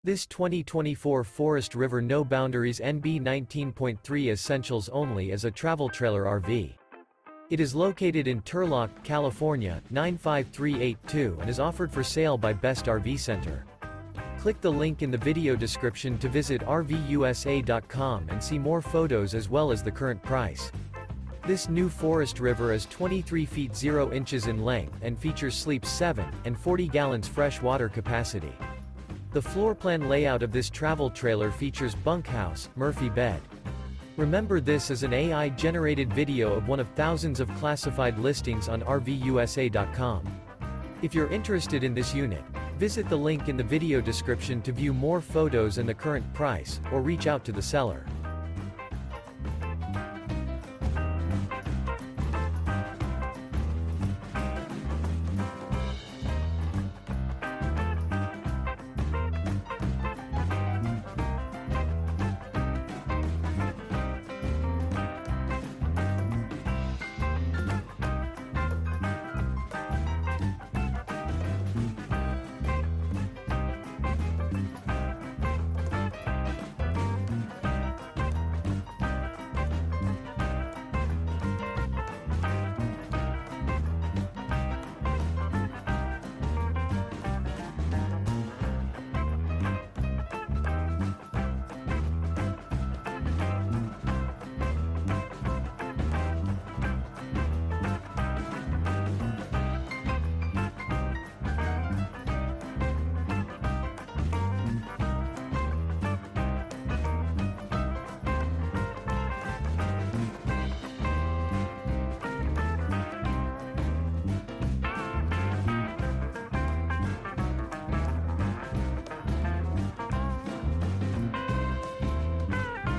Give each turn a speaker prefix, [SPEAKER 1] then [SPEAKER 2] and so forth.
[SPEAKER 1] This 2024 Forest River No Boundaries NB 19.3 Essentials Only is a travel trailer RV. It is located in Turlock, California, 95382 and is offered for sale by Best RV Center. Click the link in the video description to visit RVUSA.com and see more photos as well as the current price. This new Forest River is 23 feet 0 inches in length and features sleeps 7 and 40 gallons fresh water capacity. The floor plan layout of this travel trailer features bunkhouse, Murphy bed. Remember, this is an AI-generated video of one of thousands of classified listings on RVUSA.com. If you're interested in this unit, visit the link in the video description to view more photos and the current price, or reach out to the seller.